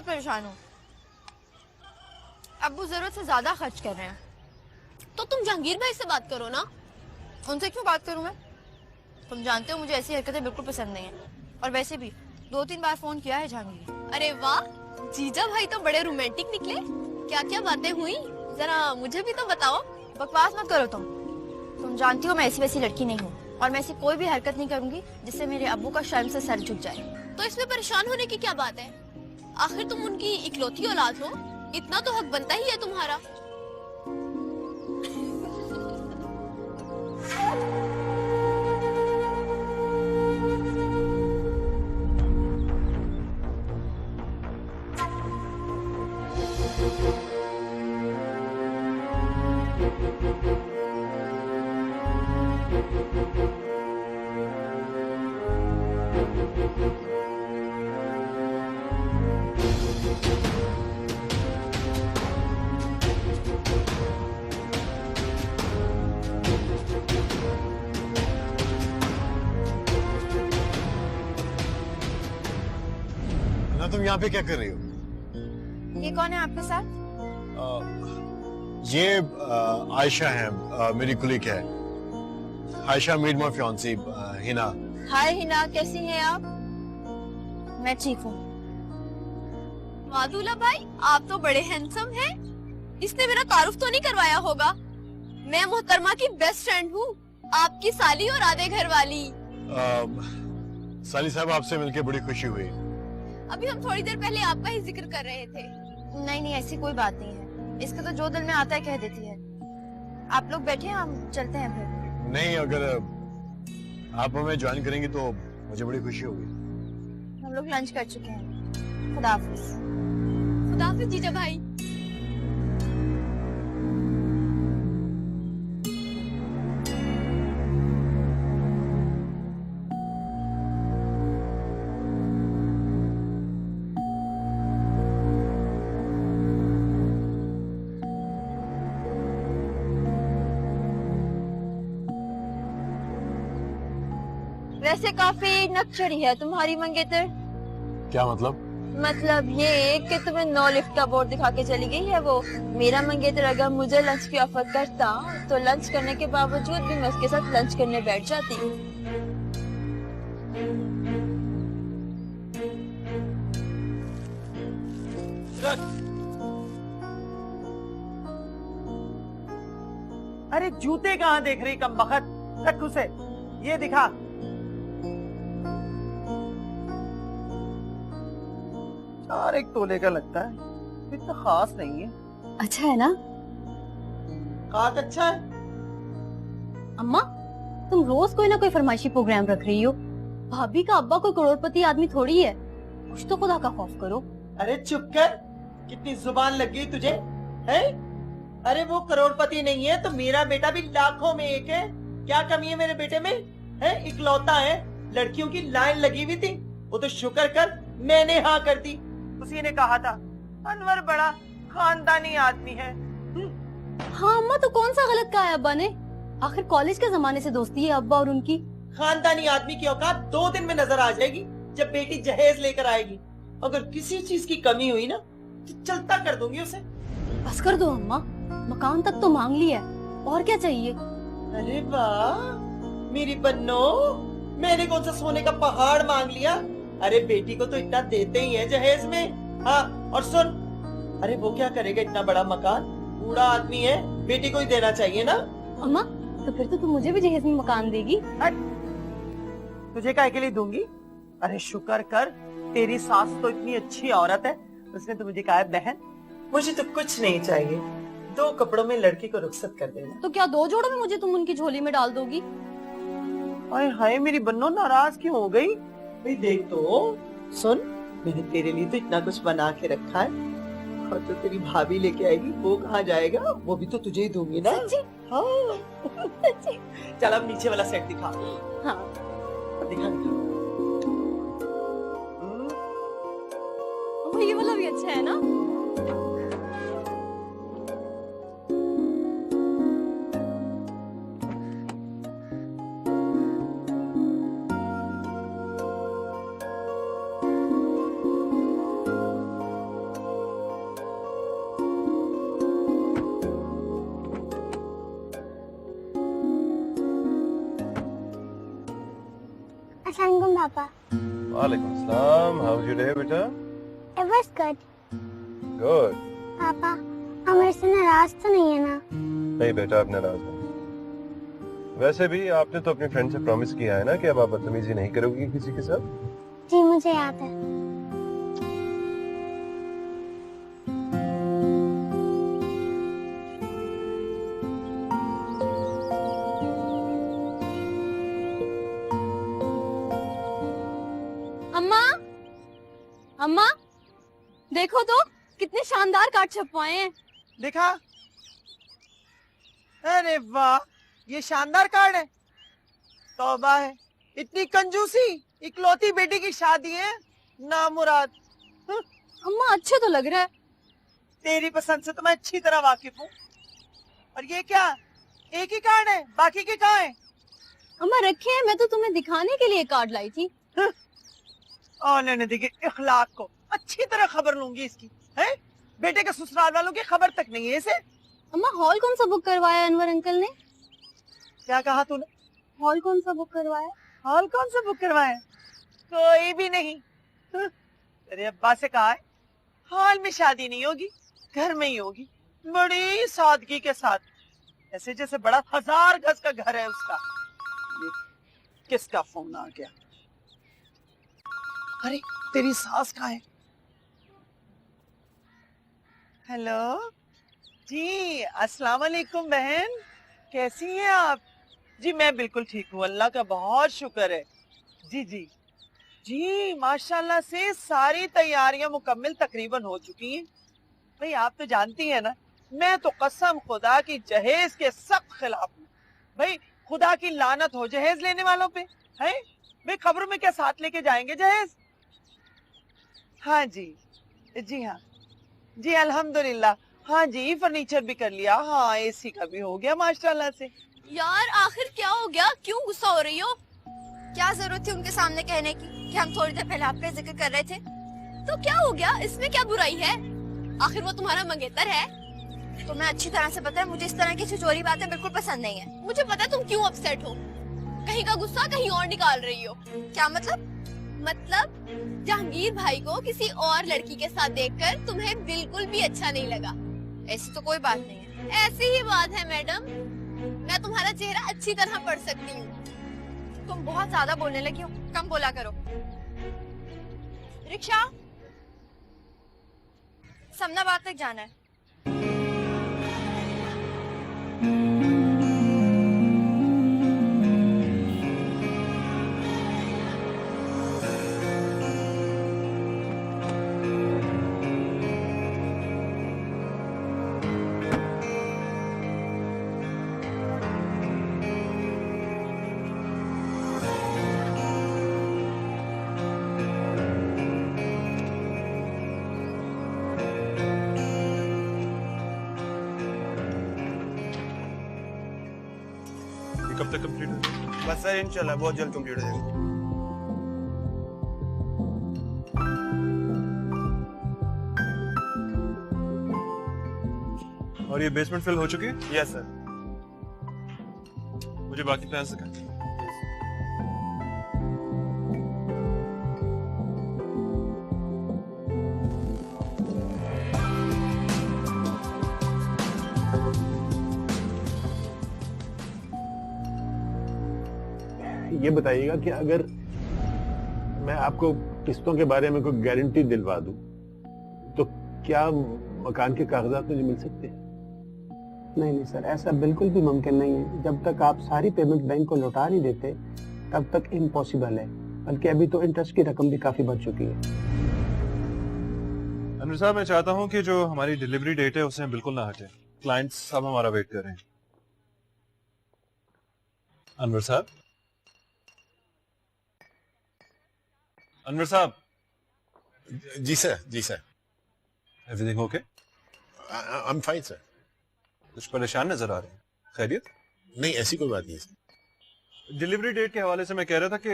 बहुत परेशान हूँ। अब्बू जरूरत से ज्यादा खर्च कर रहे हैं। तो तुम जहांगीर भाई से बात करो ना। उनसे क्यों बात करूँ मैं? तुम जानते हो मुझे ऐसी हरकतें बिल्कुल पसंद नहीं है। और वैसे भी 2-3 बार फोन किया है जहांगीर। अरे वाह, जीजा भाई तो बड़े रोमांटिक निकले। क्या क्या बातें हुई, जरा मुझे भी तो बताओ। बकवास मत करो तुम जानती हो मैं ऐसी वैसी लड़की नहीं हूँ और मैं ऐसी कोई भी हरकत नहीं करूंगी जिससे मेरे अब्बू का शर्म से सर झुक जाए। तो इसमें परेशान होने की क्या बात है? आखिर तुम उनकी इकलौती औलाद हो, इतना तो हक बनता ही है तुम्हारा। ना तुम यहाँ पे क्या कर रही हो? ये कौन है आपके साथ? ये आयशा है, मेरी कुलीग है। Ayesha meet my fiancee Hina. Hi Hina, कैसी हैं आप? मैं ठीक हूँ। मादुला भाई, आप तो बड़े हैंडसम हैं। इसने मेरा तारुफ तो नहीं करवाया होगा? मैं मोहतरमा की बेस्ट फ्रेंड हूँ, आपकी साली और आधे घर वाली। साली साहब, आपसे मिलके बड़ी खुशी हुई। अभी हम थोड़ी देर पहले आपका ही जिक्र कर रहे थे। नहीं ऐसी कोई बात नहीं है। इसका तो जो दिल में आता है कह देती है। आप लोग बैठे हैं, हम चलते हैं फिर। नहीं, अगर आप हमें ज्वाइन करेंगी तो मुझे बड़ी खुशी होगी। हम लोग लंच कर चुके हैं। खुदा हाफिज। खुदा हाफिज जीजा भाई। वैसे काफी नक्चड़ी है तुम्हारी मंगेतर। क्या मतलब? मतलब ये कि तुम्हें नो लिफ्ट का बोर्ड दिखा के चली गई है वो। मेरा मंगेतर अगर मुझे लंच की ऑफर करता तो लंच करने के बावजूद भी मैं उसके साथ लंच करने बैठ जाती। अरे जूते कहाँ देख रही कमबख्त? रख उसे, ये दिखा। चार एक तोले का लगता है, इतना खास नहीं है। अच्छा है ना? खास अच्छा है। अम्मा, तुम रोज कोई ना कोई फरमाइशी प्रोग्राम रख रही हो। भाभी का अब्बा कोई करोड़पति आदमी थोड़ी है, कुछ तो खुदा का खौफ करो। अरे चुप कर, कितनी जुबान लगी तुझे है? अरे वो करोड़पति नहीं है तो मेरा बेटा भी लाखों में एक है। क्या कमी है मेरे बेटे में? है इकलौता है, लड़कियों की लाइन लगी हुई थी, वो तो शुक्र कर मैंने हाँ कर दी। उसी ने कहा था अनवर बड़ा खानदानी आदमी है। हाँ अम्मा, तो कौन सा गलत कहा है अब्बा ने? आखिर कॉलेज के जमाने से दोस्ती है अब्बा और उनकी। खानदानी आदमी की औकात 2 दिन में नजर आ जाएगी जब बेटी जहेज लेकर आएगी। अगर किसी चीज की कमी हुई ना तो चलता कर दूंगी उसे। बस कर दो अम्मा, मकान तक तो मांग लिया है, और क्या चाहिए? अरे वाह मेरी बन्नो, मैंने कौन सा सोने का पहाड़ मांग लिया? अरे बेटी को तो इतना देते ही है जहेज में। हाँ और सुन, अरे वो क्या करेगा इतना बड़ा मकान? बूढ़ा आदमी है, बेटी को ही देना चाहिए ना। अम्मा, तो फिर तो तुम मुझे भी जहेज में मकान देगी? तुझे काय के लिए दूंगी? अरे शुक्र कर, तेरी सास तो इतनी अच्छी औरत है, उसने तो मुझे कहा है बहन मुझे तो कुछ नहीं चाहिए, 2 कपड़ों में लड़की को रुखसत कर देना। तो क्या 2 जोड़ों में मुझे तुम उनकी झोली में डाल दोगी? हाय हाय मेरी बन्नो, नाराज क्यों हो गई? भाई देख तो, सुन मैंने तेरे लिए तो इतना कुछ बना के रखा है, और जो तेरी भाभी लेके आएगी वो कहाँ जाएगा? वो भी तो तुझे ही दूंगी ना। सच्ची? हाँ सच्ची? चल अब नीचे वाला सेट दिखा। हाँ दिखा दिखा। ये वाला भी अच्छा है ना? Assalamualaikum, Papa. वालेकुम सलाम। हाउ इज योर डे बेटा? It was good. गुड। पापा, हम मेरे से नाराज तो नहीं है ना? नहीं बेटा, आप नाराज नहीं। वैसे भी आपने तो अपने फ्रेंड से प्रॉमिस किया है ना कि अब आप बदतमीजी नहीं करोगी किसी के साथ। जी मुझे याद है। अम्मा, अम्मा, देखो तो कितने शानदार कार्ड छपवाए हैं। देखा? अरे वाह, ये शानदार कार्ड है। तौबा है, इतनी कंजूसी। इकलौती बेटी की शादी है, नामुराद। अम्मा अच्छे तो लग रहा है। तेरी पसंद से तो मैं अच्छी तरह वाकिफ हूँ। और ये क्या, एक ही कार्ड है, बाकी के कहाँ है? अम्मा रखे हैं, मैं तो तुम्हें दिखाने के लिए कार्ड लाई थी। और लेने देगी इखलाक को, अच्छी तरह खबर लूंगी इसकी। है बेटे के ससुराल वालों की खबर तक नहीं है इसे। अम्मा हॉल कौन सा बुक करवाया अनवर अंकल ने? क्या कहा तूने? हॉल कौन सा बुक करवाया? हॉल कौन सा बुक करवाया? कोई भी नहीं। तेरे अब्बा से कहा है हॉल में शादी नहीं होगी, घर में ही होगी, बड़ी सादगी के साथ, ऐसे जैसे बड़ा 1000 गज का घर है उसका। ये किसका फोन आ गया? अरे तेरी सास कहाँ है? हेलो जी, अस्सलाम वालेकुम बहन, कैसी हैं आप? जी मैं बिल्कुल ठीक हूँ, अल्लाह का बहुत शुक्र है। जी जी जी माशाल्लाह से सारी तैयारियां मुकम्मल तकरीबन हो चुकी हैं। भाई आप तो जानती हैं ना, मैं तो कसम खुदा की जहेज के सख्त खिलाफ हूँ। भाई खुदा की लानत हो जहेज लेने वालों पे। है भाई खबरों में क्या साथ लेके जाएंगे जहेज? हाँ जी, जी हाँ जी अल्हम्दुलिल्लाह। हाँ जी फर्नीचर भी कर लिया, हाँ एसी का भी हो गया माशाल्लाह से। यार आखिर क्या हो गया, क्यों गुस्सा हो रही हो? क्या जरूरत थी उनके सामने कहने की कि हम थोड़ी देर पहले आपका जिक्र कर रहे थे? तो क्या हो गया, इसमें क्या बुराई है? आखिर वो तुम्हारा मंगेतर है। तुम्हें अच्छी तरह से पता है मुझे इस तरह की छिछोरी बातें बिल्कुल पसंद नहीं है। मुझे पता है तुम क्यों अपसेट हो, कहीं का गुस्सा कहीं और निकाल रही हो। क्या मतलब? जहांगीर भाई को किसी और लड़की के साथ देखकर तुम्हें बिल्कुल भी अच्छा नहीं लगा। ऐसी तो कोई बात नहीं है। ऐसी ही बात है मैडम, मैं तुम्हारा चेहरा अच्छी तरह पढ़ सकती हूँ। तुम बहुत ज्यादा बोलने लगी हो, कम बोला करो। रिक्शा, समनाबाद तक जाना है। कब तक कंप्लीट हो? बस सर इंशाल्लाह बहुत जल्द कंप्लीट हो जाएगा। और ये बेसमेंट फिल हो चुकी है? Yes sir. मुझे बाकी प्लान दिखाएं। ये बताइएगा कि अगर मैं आपको किस्तों के बारे में कोई गारंटी दिलवा दूं तो क्या मकान के कागजात मुझे मिल सकते हैं? नहीं नहीं सर, ऐसा बिल्कुल भी मुमकिन नहीं है। जब तक आप सारी पेमेंट बैंक को लौटा नहीं देते तब तक इम्पॉसिबल है। बल्कि अभी तो इंटरेस्ट की रकम भी काफी बढ़ चुकी है। अनवर साहब, मैं चाहता हूं कि जो हमारी डिलीवरी डेट है उससे बिल्कुल ना हटे। क्लाइंट्स सब हमारा वेट कर रहे हैं। अनवर साहब, अनवर साहब। जी sir. Everything okay? I am fine sir. कुछ परेशान नजर आ रहे हैं, खैरियत? नहीं ऐसी कोई बात नहीं सर। डिलीवरी डेट के हवाले से मैं कह रहा था कि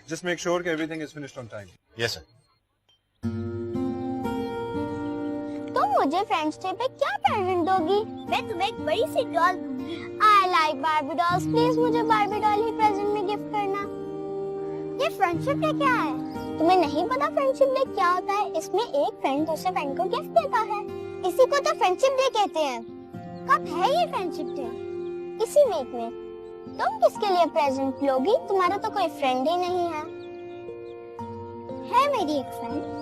जस्ट मेक श्योर कि everything is finished on time. Yes sir. तुम मुझे फ्रेंड्स डे पे क्या प्रेजेंट दोगी? मैं तुम्हें एक बड़ी सी डॉल दूंगी। I like Barbie dolls, please मुझे बार्बी डॉल ही प्रेजेंट में गिफ्ट करना। ये फ्रेंडशिप डे क्या है? तुम्हें नहीं पता फ्रेंडशिप डे क्या होता है? इसमें एक फ्रेंड दूसरे फ्रेंड को गिफ्ट देता है। इसी को तो फ्रेंडशिप डे कहते हैं। कब है ये फ्रेंडशिप डे? इसी वीक में। तुम किसके लिए प्रेजेंट लोगी? तुम्हारा तो कोई फ्रेंड ही नहीं है। है मेरी एक फ्रेंड।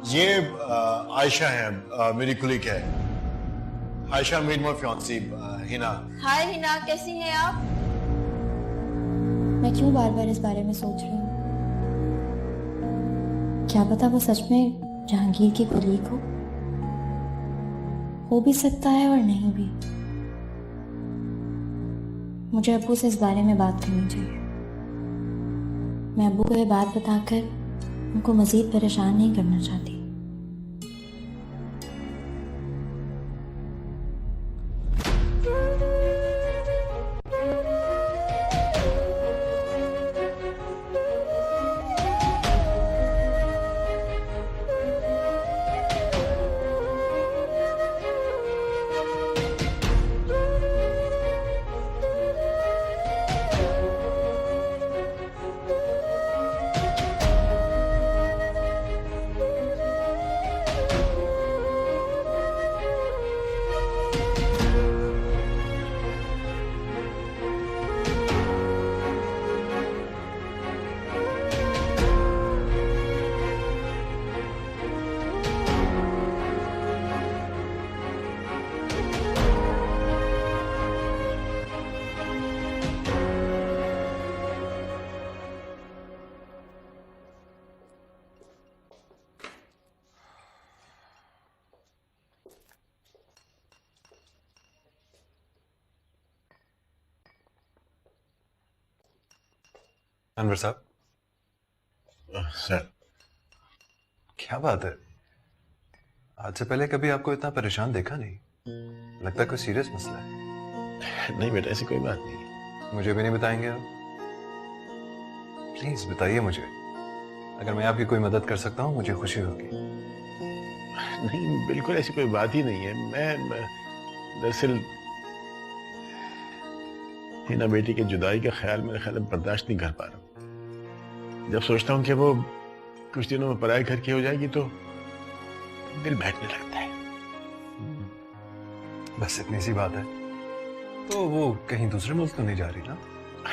ये आयशा है, मेरी कुलीग है। Ayesha made my fiancee Hina. Hi Hina, कैसी हैं आप? मैं क्यों बार बार इस बारे में सोच रही हूँ? क्या पता वो सच में जहांगीर की कुलीग हो भी सकता है और नहीं भी। मुझे अब्बू से इस बारे में बात करनी चाहिए। मैं अब्बू को ये बात बताकर उनको मजीद परेशान नहीं करना चाहती। अनवर साहब, सर क्या बात है? आज से पहले कभी आपको इतना परेशान देखा नहीं। लगता है कोई सीरियस मसला है। नहीं बेटा, ऐसी कोई बात नहीं। मुझे भी नहीं बताएंगे आप? प्लीज बताइए मुझे। अगर मैं आपकी कोई मदद कर सकता हूँ मुझे खुशी होगी। नहीं, बिल्कुल ऐसी कोई बात ही नहीं है। मैं दरअसल हिना बेटी की जुदाई का ख्याल मेरे ख्याल में बर्दाश्त नहीं कर पा रहा हूँ। जब सोचता हूँ कि वो कुछ दिनों में पराए घर की हो जाएगी तो दिल बैठने लगता है। बस इतनी सी बात है। तो वो कहीं दूसरे मुल्क तो नहीं जा रही ना?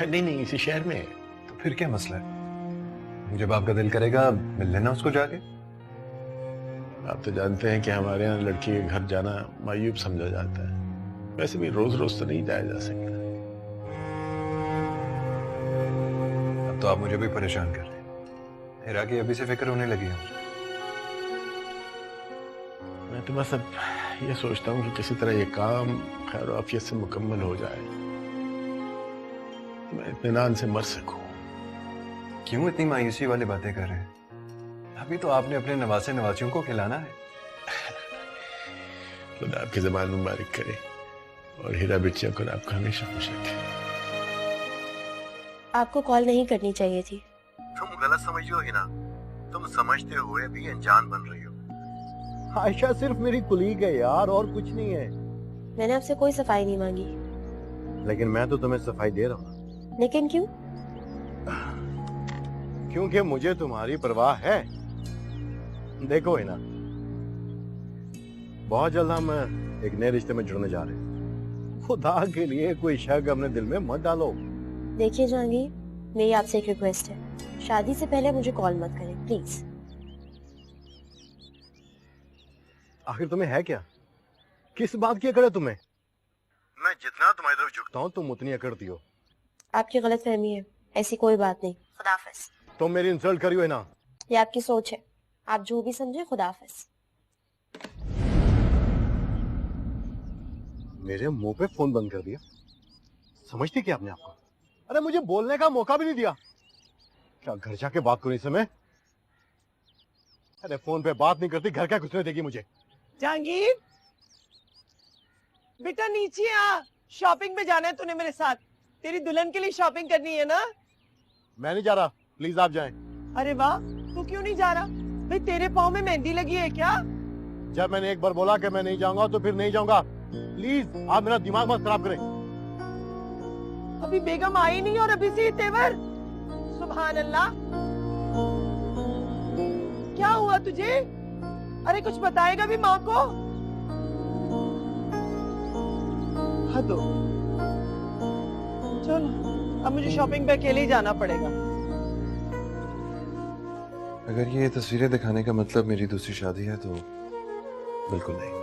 नहीं नहीं, इसी शहर में है। तो फिर क्या मसला है? जब आपका दिल करेगा मिल लेना उसको जाके। आप तो जानते हैं कि हमारे यहाँ लड़की के घर जाना मायूब समझा जाता है। वैसे भी रोज रोज तो नहीं जाया जा सकता। अब तो आप मुझे भी परेशान कर रहे हैं। हिरा की अभी से फिक्र होने लगी है मुझे। मैं तो बस अब ये सोचता हूँ कि किसी तरह ये काम खैर और आफियत से मुकम्मल हो जाए, मैं इत्मीनान से मर सकूं। क्यों इतनी मायूसी वाली बातें कर रहे हैं? अभी तो आपने अपने नवासे नवासियों को खिलाना है। खुदा आपकी ज़बान मुबारक करे और हीरा बिटिया को आपका हमेशा खुश रखे। आपको कॉल नहीं करनी चाहिए थी। तुम गलत समझ रही हो हिना। तुम समझते हुए भी अनजान बन रही हो। आयशा सिर्फ मेरी कुलीग है यार, और कुछ नहीं है। मैंने आपसे कोई सफाई नहीं मांगी। लेकिन मैं तो तुम्हें सफाई दे रहा हूँ। लेकिन क्यों? क्योंकि मुझे तुम्हारी परवाह है। देखो हिना, बहुत जल्द हम एक नए रिश्ते में जुड़ने जा रहे हैं। खुदा के लिए कोई शक अपने दिल में मत डालो। देखिए जहांगीर, मेरी आपसे एक रिक्वेस्ट है। शादी से पहले मुझे कॉल मत करें प्लीज। आखिर तुम्हें है क्या? किस बात की अकड़ है तुम्हें? मैं जितना तुम्हारी तरफ झुकता हूँ तुम उतनी अकड़ती हो। आपकी गलत फहमी है, ऐसी कोई बात नहीं। खुदाफिज। तुम मेरी इंसल्ट करी हो ना? ये आपकी सोच है, आप जो भी समझे। खुदाफिज। मेरे मुंह पे फोन बंद कर दिया। समझती क्या आपने आपको? अरे मुझे बोलने का मौका भी नहीं दिया। क्या घर जाके बात करूं इस समय? अरे फोन पे बात नहीं करती, घर क्या घुसने देगी मुझे? जहांगीर बेटा नीचे आ, शॉपिंग पे जाना है तूने मेरे साथ। तेरी दुल्हन के लिए शॉपिंग करनी है ना? मैं नहीं जा रहा, प्लीज आप जाएं। अरे वाह, तू क्यों नहीं जा रहा? भाई तेरे पाँव में मेहंदी लगी है क्या? जब मैंने एक बार बोला कि मैं नहीं जाऊंगा तो फिर नहीं जाऊंगा। प्लीज आप मेरा दिमाग मत खराब करें। अभी बेगम आई नहीं और अभी से ये तेवर। सुभान अल्लाह। क्या हुआ तुझे? अरे कुछ बताएगा भी माँ को? हद हो। चलो अब मुझे शॉपिंग पे अकेले ही जाना पड़ेगा। अगर ये तस्वीरें दिखाने का मतलब मेरी दूसरी शादी है तो बिल्कुल नहीं।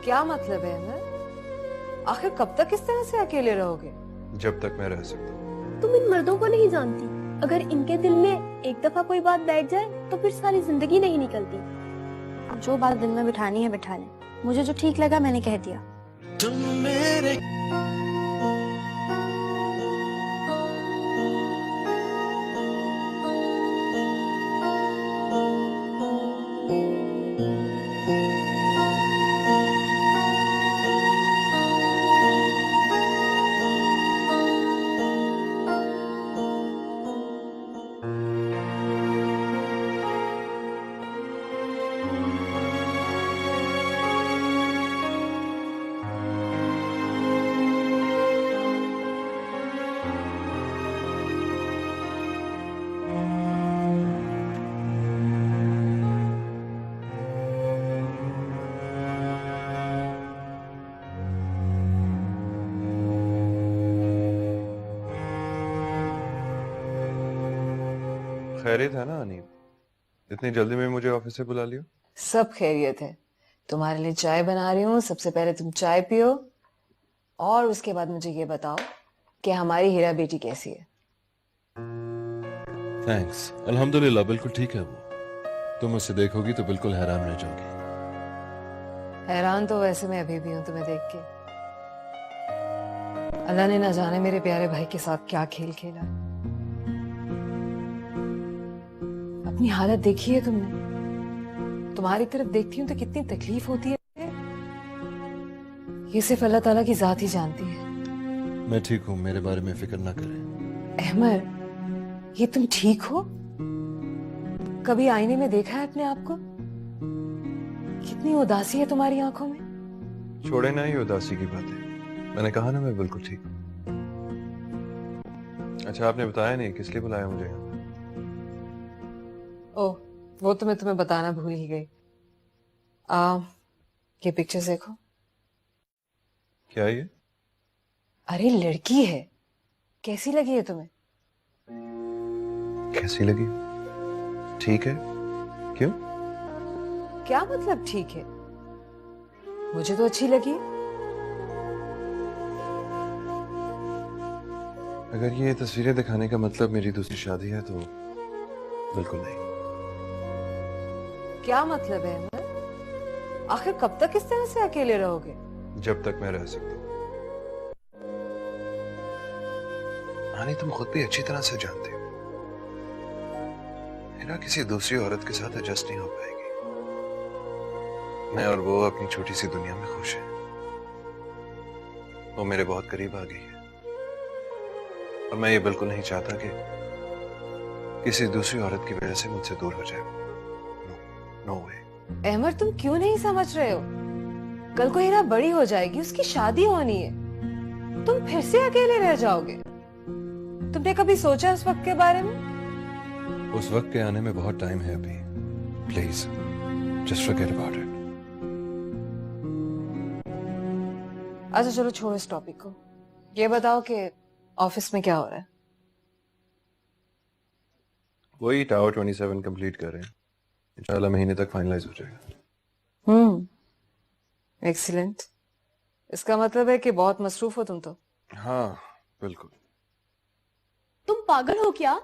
क्या मतलब है अहमद? आखिर कब तक इस तरह से अकेले रहोगे? जब तक मैं रह सकता हूँ। तुम इन मर्दों को नहीं जानती, अगर इनके दिल में एक दफा कोई बात बैठ जाए तो फिर सारी जिंदगी नहीं निकलती। जो बात दिल में बिठानी है बिठा ले। मुझे जो ठीक लगा मैंने कह दिया। तुम मेरे खैरियत है ना अनीब? इतनी जल्दी में मुझे ऑफिस से बुला लियो? सब खैरियत है। तुम्हारे लिए चाय बना रही हूँ। सबसे पहले तुम चाय पियो और उसके बाद मुझे ये बताओ कि हमारी हीरा बेटी कैसी है। थैंक्स, अल्हम्दुलिल्लाह बिल्कुल ठीक है वो। तुम उसे देखोगी तो बिल्कुल हैरान रह जाओगी। हैरान तो वैसे मैं अभी भी हूँ तुम्हें देख के। अल्लाह ने ना जाने मेरे प्यारे भाई के साथ क्या खेल खेला। अपनी हालत देखी है तुमने? तुम्हारी तरफ देखती हूँ तो कितनी तकलीफ होती है। ये सिर्फ अल्लाह ताला की जात ही जानती है। मैं ठीक हूँ, मेरे बारे में फिक्र ना करें। अहमद, ये तुम ठीक हो? कभी आईने में देखा है अपने आप को? कितनी उदासी है तुम्हारी आंखों में। छोड़े ना ये उदासी की बातें। मैंने कहा ना मैं बिल्कुल ठीक हूँ। अच्छा आपने बताया नहीं किस लिए बुलाया मुझे यहाँ? ओह, वो तो मैं तुम्हें बताना भूल ही गई। ये पिक्चर्स देखो। क्या ये? अरे लड़की है, कैसी लगी है तुम्हें? कैसी लगी? ठीक है। क्यों? क्या मतलब ठीक है? मुझे तो अच्छी लगी। अगर ये तस्वीरें दिखाने का मतलब मेरी दूसरी शादी है तो बिल्कुल नहीं। क्या मतलब है अहमद? आखिर कब तक इस तरह से अकेले रहोगे? जब तक मैं रह सकता हूँ। आनी तुम खुद भी अच्छी तरह से जानते हो मेरा किसी दूसरी औरत के साथ एडजस्ट नहीं हो पाएगी। मैं और वो अपनी छोटी सी दुनिया में खुश है। वो मेरे बहुत करीब आ गई है और मैं ये बिल्कुल नहीं चाहता कि किसी दूसरी औरत की वजह से मुझसे दूर हो जाए। नो वे। अहमद, तुम क्यों नहीं समझ रहे हो? कल को हीरा बड़ी हो जाएगी, उसकी शादी होनी है, तुम फिर से अकेले रह जाओगे। तुमने कभी सोचा उस वक्त के बारे में? उस वक्त के आने में बहुत टाइम है अभी। Please just forget about it. अच्छा चलो छोड़ो इस टॉपिक को। ये बताओ कि ऑफिस में क्या हो रहा है? वही टावर 27 कंप्लीट कर रहे हैं। इंशाल्लाह महीने तक फाइनलाइज हो जाएगा। एक्सीलेंट। इसका मतलब है कि बहुत मसरूफ हो तुम तो। हाँ बिल्कुल। तुम पागल हो क्या?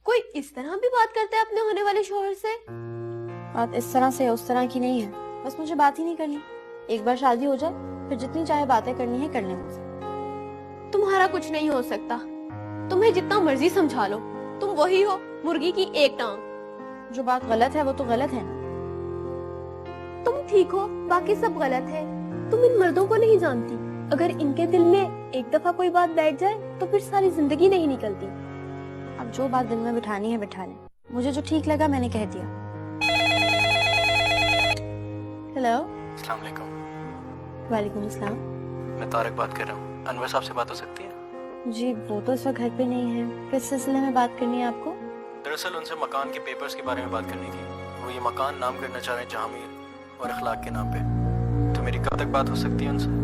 कोई इस तरह भी बात करता है अपने होने वाले शौहर से? बात इस तरह से उस तरह की नहीं है, बस मुझे बात ही नहीं करनी। एक बार शादी हो जाए फिर जितनी चाहे बातें करनी है कर ले मुझसे। तुम्हारा कुछ नहीं हो सकता, तुम्हें जितना मर्जी समझा लो, तुम वही हो मुर्गी की एक टांग। जो बात गलत है वो तो गलत है ना। तुम ठीक हो, बाकी सब गलत है। तुम इन मर्दों को नहीं जानती, अगर इनके दिल में एक दफा कोई बात बैठ जाए तो फिर सारी जिंदगी नहीं निकलती। अब जो बात दिल में बिठानी है बिठा लें। मुझे जो ठीक लगा मैंने कह दिया। हेलो। अस्सलाम वालेकुम। वालेकुम अस्सलाम। मैं तारक बात कर रहा हूँ। अनवर साहब से बात हो सकती है? जी वो तो इस वक्त घर पे नहीं है। किस सिलसिले में बात करनी है आपको? दरअसल उनसे मकान के पेपर्स के बारे में बात करनी थी। वो ये मकान नाम करना चाह रहे हैं जहांगीर और अखलाक के नाम पे। तो मेरी कब तक बात हो सकती है उनसे?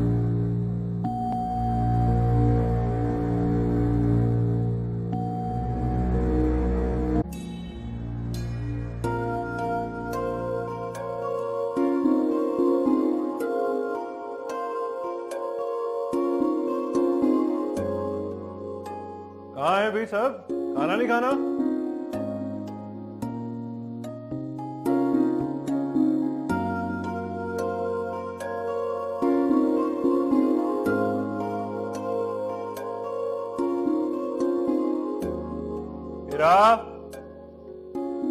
कहाँ है भाई साहब, खाना नहीं खाना? हीरा,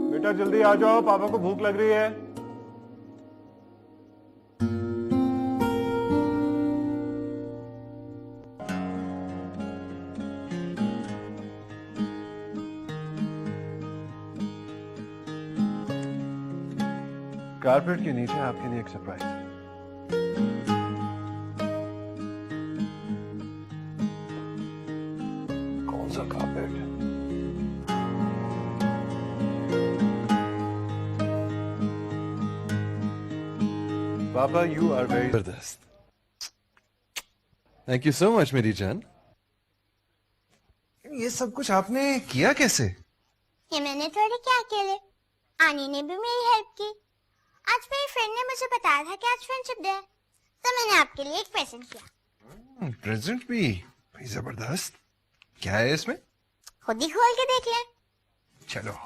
बेटा जल्दी आ जाओ, पापा को भूख लग रही है। कारपेट के नीचे आपके लिए एक सरप्राइज। कौन सा कारपेट? पापा यू आर वेरी जबरदस्त। थैंक यू सो मच मेरी जान। ये सब कुछ आपने किया कैसे? ये मैंने थोड़ी क्या अकेले, आनी ने भी मेरी हेल्प की। आज मेरी फ्रेंड ने मुझे बताया था कि आज फ्रेंडशिप डे है, तो मैंने आपके लिए एक प्रेजेंट किया। प्रेजेंट भी भाई जबरदस्त। क्या है इसमें? खुद ही खोल के देख ले। चलो।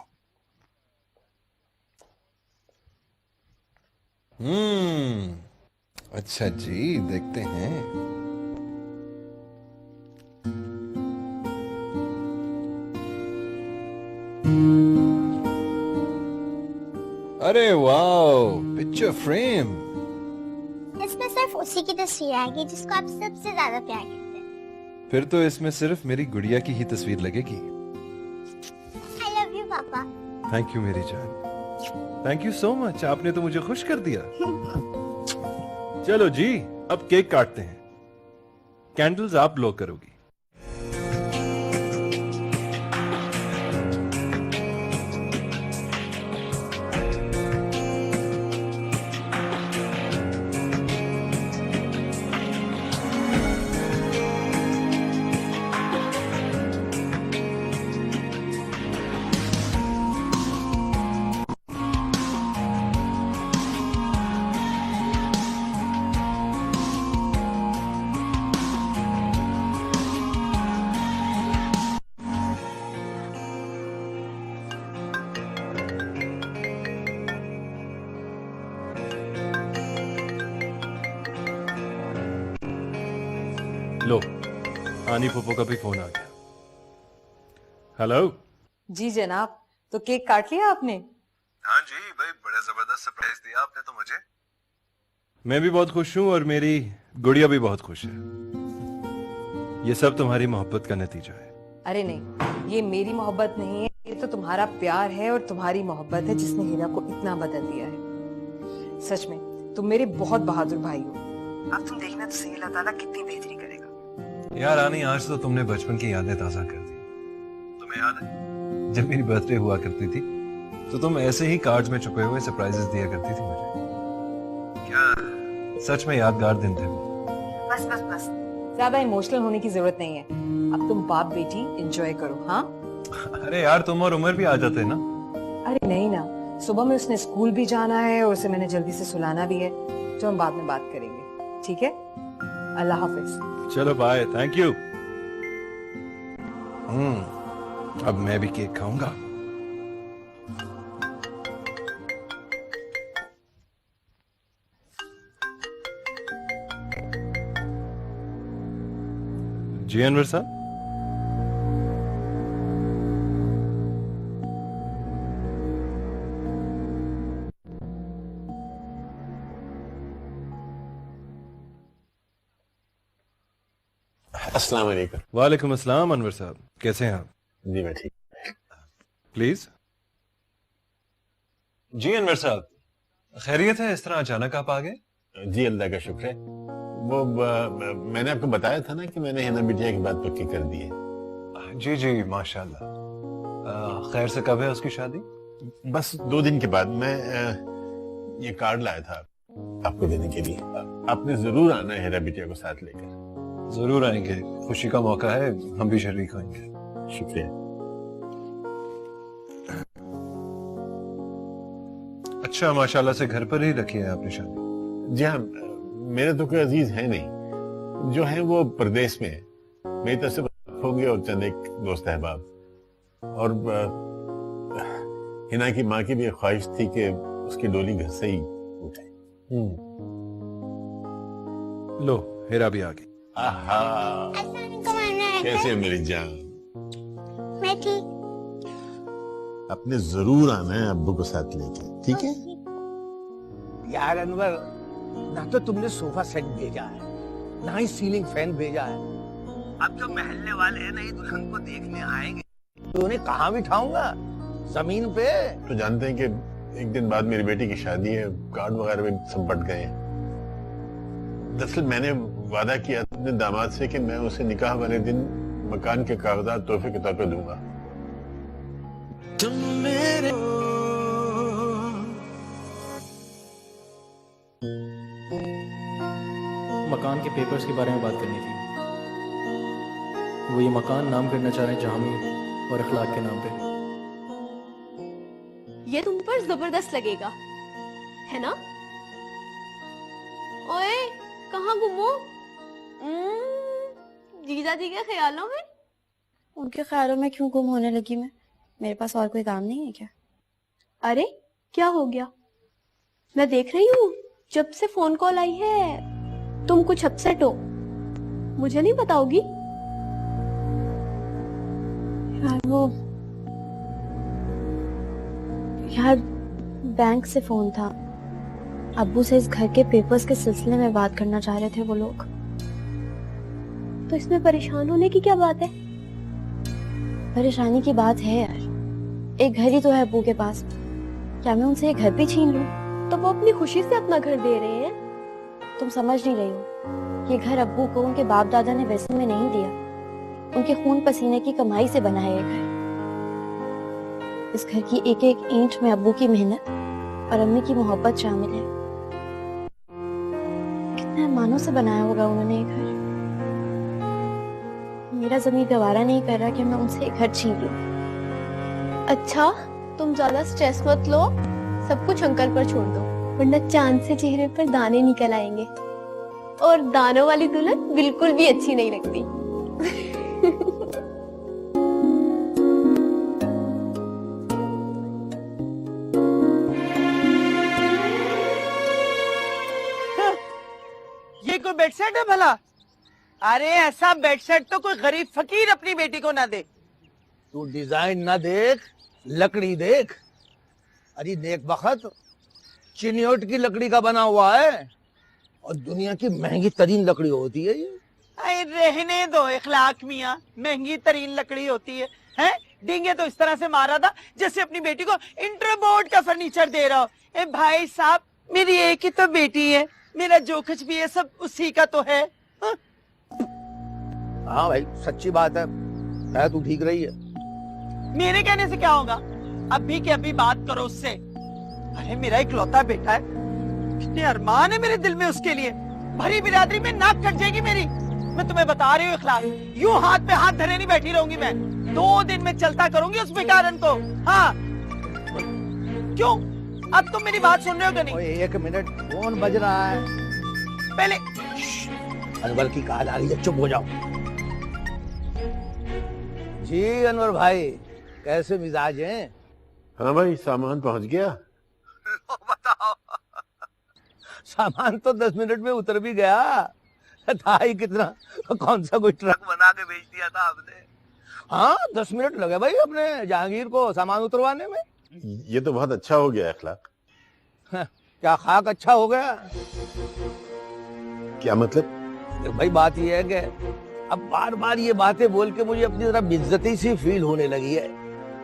अच्छा जी, देखते हैं। अरे वाओ, पिक्चर फ्रेम। इसमें सिर्फ उसी की तस्वीर आएगी जिसको आप सबसे ज्यादा प्यार करते हैं। फिर तो इसमें सिर्फ मेरी गुड़िया की ही तस्वीर लगेगी। आई लव यू पापा। थैंक यू मेरी जान। थैंक यू सो मच, आपने तो मुझे खुश कर दिया। चलो जी, अब केक काटते हैं। कैंडल्स आप ब्लो करोगी। लो, आनी पोपो का भी फोन आ गया। हेलो जी जनाब, तो केक काट लिया आपने? हाँ जी भाई, बड़ा जबरदस्त सरप्राइज दिया आपने तो मुझे। मैं भी बहुत खुश हूँ और मेरी गुड़िया भी बहुत खुश है। ये सब तुम्हारी मोहब्बत का नतीजा है। अरे नहीं, ये मेरी मोहब्बत नहीं है, ये तो तुम्हारा प्यार है और तुम्हारी मोहब्बत है जिसने हीरा को इतना बदल दिया है। सच में तुम मेरे बहुत बहादुर भाई हो। अब तुम देखना तो सही, अल्लाह ताला कितनी बेहतरी करेगा। यार आनी, आज तो तुमने बचपन की यादें ताजा कर दी। तुम्हें याद है जब मेरी बर्थडे हुआ करती थी तो तुम ऐसे ही कार्ड्स में छुपे हुए सरप्राइजेस दिया करती थी मुझे। क्या सच में यादगार दिन थे वो। बस बस बस, ज्यादा इमोशनल होने की जरूरत नहीं है। अब तुम बाप बेटी एंजॉय करो। हाँ अरे यार, तुम और उमर भी आ जाते ना। अरे नहीं ना, सुबह में उसने स्कूल भी जाना है और उसे मैंने जल्दी से सुलाना भी है, तो हम बाद में बात करेंगे, ठीक है? अल्लाह हाफिज। चलो बाय, थैंक यू। अब मैं भी केक खाऊंगा। जी अनवर साहब। अस्सलाम वालेकुम। वालेकुम अस्सलाम अनवर साहब, कैसे हैं आप? जी मैं ठीक। प्लीज। जी अनवर साहब, खैरियत है? इस तरह अचानक आप आ गए? जी अल्लाह का शुक्र है। वो मैंने आपको बताया था ना कि मैंने हिना बिटिया की बात पक्की कर दी है। जी जी माशाल्लाह। खैर से कब है उसकी शादी? बस 2 दिन के बाद। मैं ये कार्ड लाया था आपको देने के लिए। आपने जरूर आना है हिना बिटिया को साथ लेकर। जरूर आएंगे, खुशी का मौका है, हम भी शरीक होंगे। शुक्रिया। अच्छा, माशाल्लाह से घर पर ही रखी है आपने शादी? जी हाँ, मेरे तो कोई अजीज है नहीं, जो है वो प्रदेश में है। मेरी तरफ से होंगे और चंद एक दोस्त अहबाब। और हिना की माँ की भी ख्वाहिश थी कि उसकी डोली घर से ही उठे। लो हिरा भी आ गई। आहा, कैसे है मेरी जान? मैं ठीक। आपने जरूर आना है अब्बू को साथ लेके, ठीक है? यार अनवर, ना तो तुमने सोफा सेट भेजा है, ना ही सीलिंग फैन भेजा है। अब जो महल्ले वाले हैं नई दुल्हन को देखने आएंगे तो उन्हें कहाँ बिठाऊंगा? जमीन पे? तो जानते हैं कि एक दिन बाद मेरी बेटी की शादी है, कार्ड वगैरह भी सब बट गए हैं। दरअसल मैंने वादा किया अपने दामाद से कि मैं उसे निकाह वाले दिन मकान के कागजात तोहफे के तौर पे दूंगा। तुम मेरे मकान के पेपर्स के बारे में बात करनी थी। वो ये मकान नाम करना चाह रहे हैं जहांगीर और अखलाक के नाम पे। ये तुम पर जबरदस्त लगेगा, है ना? ओए, कहाँ गुमो? जीजा जी के ख्यालों में? उनके ख्यालों में क्यों गुम होने लगी मैं? मेरे पास और कोई काम नहीं है क्या? अरे क्या हो गया? मैं देख रही हूँ जब से फोन कॉल आई है तुम कुछ अपसेट हो। मुझे नहीं बताओगी? यार बैंक से फोन था, अब्बू से इस घर के पेपर्स के सिलसिले में बात करना चाह रहे थे वो लोग। तो इसमें परेशान होने की क्या बात है? परेशानी की बात है यार, एक घर ही तो है अब्बू के पास, क्या मैं उनसे ये घर भी छीन लूं? तो वो अपनी खुशी से अपना घर दे रहे हैं। तुम समझ नहीं रही हो, ये घर अब्बू को उनके बाप दादा ने वैसे में नहीं दिया, उनके खून पसीने की कमाई से बना है ये घर। इस घर की एक एक ईंट में अब्बू की मेहनत और अम्मी की मोहब्बत शामिल है। कितने अरमानों से बनाया होगा उन्होंने ये घर। मेरा ज़मीर गवारा नहीं कर रहा कि मैं उनसे एक घर छीन लूं। अच्छा, तुम ज्यादा स्ट्रेस मत लो, सब कुछ अंकल पर छोड़ दो, वरना चांद से चेहरे पर दाने निकल आएंगे और दानों वाली दुल्हन बिल्कुल भी अच्छी नहीं लगती। ये कोई बेडसेट है भला? अरे ऐसा बेडसेट तो कोई गरीब फकीर अपनी बेटी को ना दे। तू डिजाइन ना देख, लकड़ी देख। अरे नेक बखत चिन्योट की लकड़ी का बना हुआ है और दुनिया की महंगी तरीन लकड़ी होती है ये। अरे रहने दो इखलाक मियाँ, महंगी तरीन लकड़ी होती है, हैं? डींगे तो इस तरह से मारा था जैसे अपनी बेटी को इंटरबोर्ड का फर्नीचर दे रहा हो। ए भाई साहब, मेरी एक ही तो बेटी है, मेरा जो कुछ भी है सब उसी का तो है। हाँ भाई, सच्ची बात है तू ठीक रही है। मेरे कहने से क्या होगा? अभी के अभी बात करो उससे। अरे मेरा इकलौता बेटा है, कितने अरमान है मेरे दिल में उसके लिए। भरी बिरादरी में नाक कट जाएगी मेरी। मैं तुम्हें बता रही हूँ इखलाक, यूं हाथ पे हाथ धरे नहीं बैठी रहूंगी मैं। 2 दिन में चलता करूंगी उस बेकारन को। हाँ क्यों? अब तुम मेरी बात सुन रहे हो कि नहीं? 1 मिनट, फोन बज रहा है। पहले अनवर की कॉल आ रही है, चुप हो जाओ। जी अनवर भाई, कैसे मिजाज हैं? हाँ भाई, सामान पहुंच गया। बताओ। सामान तो 10 मिनट में उतर भी गया था ही कितना, कौन सा कोई ट्रक बना के भेज दिया था आपने। हाँ 10 मिनट लगे भाई अपने जहांगीर को सामान उतरवाने में। ये तो बहुत अच्छा हो गया अखलाक। क्या खाक अच्छा हो गया? क्या मतलब? भाई बात यह है कि अब बार बार ये बातें बोल के मुझे अपनी तरफ बेइज्जती सी फील होने लगी है।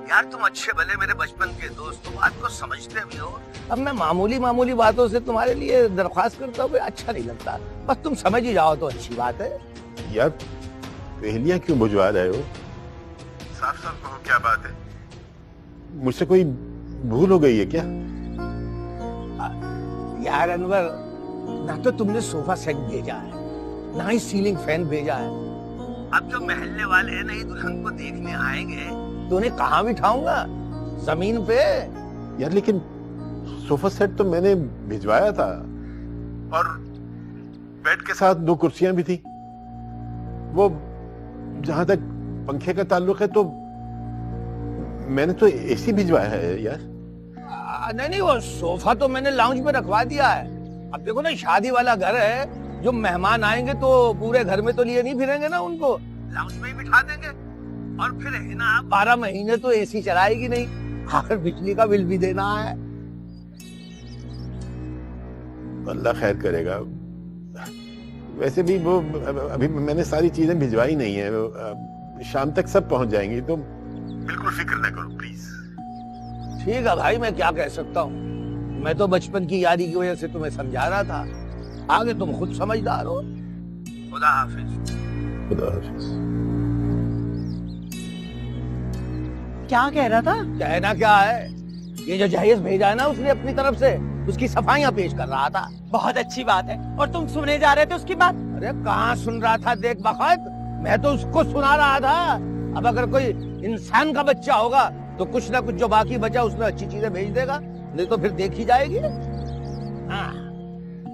यार तुम अच्छे भले मेरे बचपन के दोस्त, तुम बात को समझते भी हो। अब मैं मामूली मामूली बातों से तुम्हारे लिए दरख्वास्त करता हूँ, अच्छा नहीं लगता। बस तुम समझ ही जाओ तो अच्छी बात है। यार पहेलियां क्यों बुझवा रहे हो? साफ साफ कहो क्या बात है? मुझसे कोई भूल हो गई है क्या? यार अनवर, ना तो तुमने सोफा सेट भेजा है, ना ही सीलिंग फैन भेजा है। अब जो महल्ले वाले हैं नई दुल्हन को देखने आएंगे तो उन्हें कहाँ बिठाऊंगा? जमीन पे? यार लेकिन सोफा सेट तो मैंने भिजवाया था, और बेड के साथ 2 कुर्सियां भी थी। वो जहां तक पंखे का ताल्लुक है तो मैंने तो एसी भिजवाया है यार। नहीं, वो सोफा तो मैंने लाउंज में रखवा दिया है। अब देखो ना, शादी वाला घर है, जो मेहमान आएंगे तो पूरे घर में तो लिए नहीं फिरेंगे ना, उनको लाउंज में ही बिठा देंगे। और फिर है ना, 12 महीने तो एसी चलाएगी नहीं, आखिर बिजली का बिल भी देना है। अल्लाह खैर करेगा। वैसे भी वो अभी मैंने सारी चीजें भिजवाई नहीं है, शाम तक सब पहुंच जाएंगी, तो बिल्कुल फिक्र न करो प्लीज। ठीक है भाई, मैं क्या कह सकता हूँ। मैं तो बचपन की यारी की वजह से तुम्हें समझा रहा था, आगे तुम खुद समझदार हो। खुदा हाफिज। खुदा हाफिज। क्या कह रहा था? कहना क्या है, ये जो जहेज भेजा है ना उसने अपनी तरफ से, उसकी सफाइयां पेश कर रहा था। बहुत अच्छी बात है। और तुम सुनने जा रहे थे उसकी बात? अरे कहाँ सुन रहा था, देख बखत, मैं तो उसको सुना रहा था। अब अगर कोई इंसान का बच्चा होगा तो कुछ ना कुछ जो बाकी बचा उसमें अच्छी चीजें भेज देगा, नहीं तो फिर देखी जाएगी। हाँ।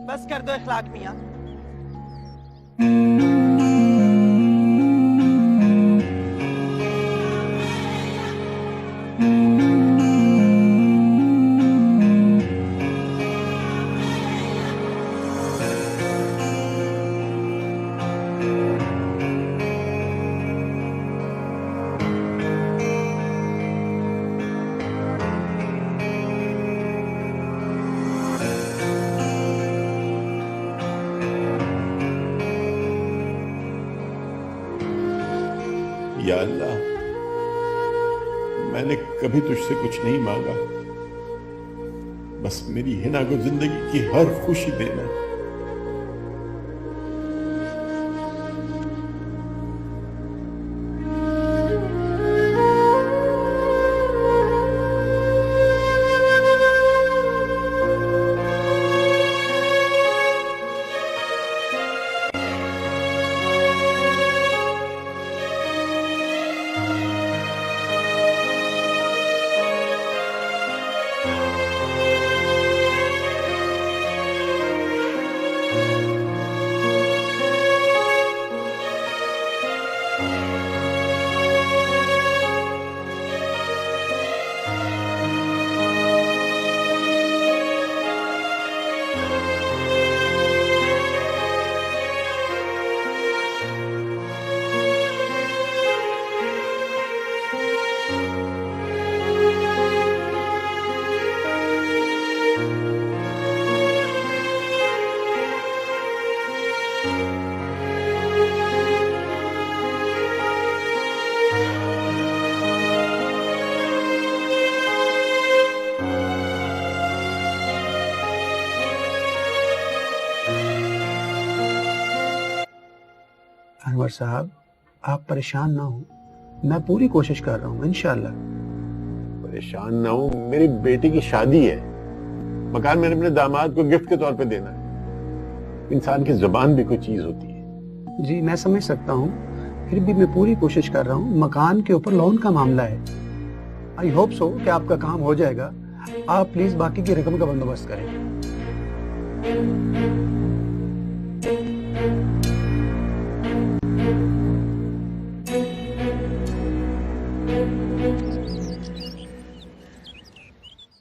बस कर दो इखलाक मियां। या अल्लाह, मैंने कभी तुझसे कुछ नहीं मांगा, बस मेरी हिना को जिंदगी की हर खुशी देना। अनवर साहब, आप परेशान ना हो, मैं पूरी कोशिश कर रहा हूँ इंशाल्लाह। परेशान ना हो, मेरी बेटी की शादी है, मकान मैंने अपने दामाद को गिफ्ट के तौर पे देना है। इंसान की जुबान भी कोई चीज होती है। जी मैं समझ सकता हूँ, फिर भी मैं पूरी कोशिश कर रहा हूँ। मकान के ऊपर लोन का मामला है, आई होप सो कि आपका काम हो जाएगा। आप प्लीज बाकी की रकम का बंदोबस्त करें।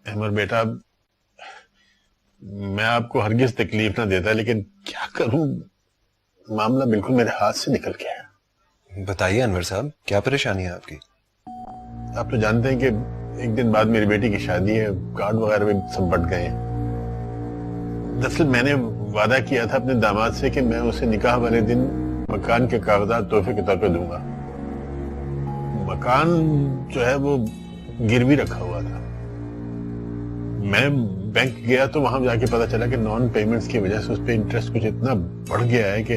अहमद बेटा, मैं आपको हरगिज तकलीफ ना देता, लेकिन क्या करूं, मामला बिल्कुल मेरे हाथ से निकल गया। बताइए अनवर साहब, क्या परेशानी है आपकी? आप तो जानते हैं कि एक दिन बाद मेरी बेटी की शादी है, कार्ड वगैरह भी सब बट गए हैं। दरअसल मैंने वादा किया था अपने दामाद से कि मैं उसे निकाह वाले दिन मकान के कागजात तोहफे के तौर पे दूंगा। मकान जो है वो गिरवी रखा हुआ था। मैं बैंक गया तो वहां जाके पता चला कि नॉन पेमेंट्स की वजह से उस पर इंटरेस्ट कुछ इतना बढ़ गया है कि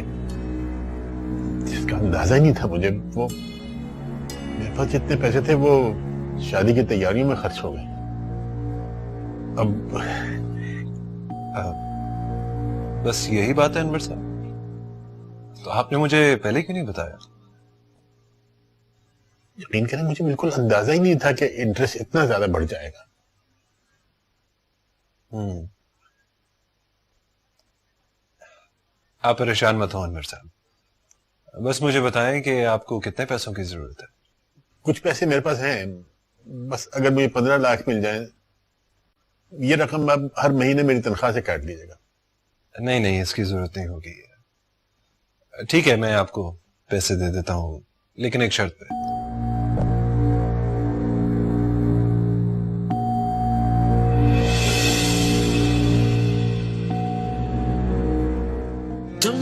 जिसका अंदाजा ही नहीं था मुझे। वो मेरे पास जितने पैसे थे वो शादी की तैयारियों में खर्च हो गए। अब बस यही बात है अनवर साहब? तो आपने मुझे पहले क्यों नहीं बताया? यकीन करें मुझे बिल्कुल अंदाजा ही नहीं था कि इंटरेस्ट इतना ज्यादा बढ़ जाएगा। आप परेशान मत हो अनवर साहब, बस मुझे बताएं कि आपको कितने पैसों की जरूरत है। कुछ पैसे मेरे पास हैं, बस अगर मुझे 15 लाख मिल जाए, ये रकम आप हर महीने मेरी तनख्वाह से काट लीजिएगा। नहीं नहीं, इसकी जरूरत नहीं होगी। ठीक है, मैं आपको पैसे दे देता हूं, लेकिन एक शर्त पे। तुम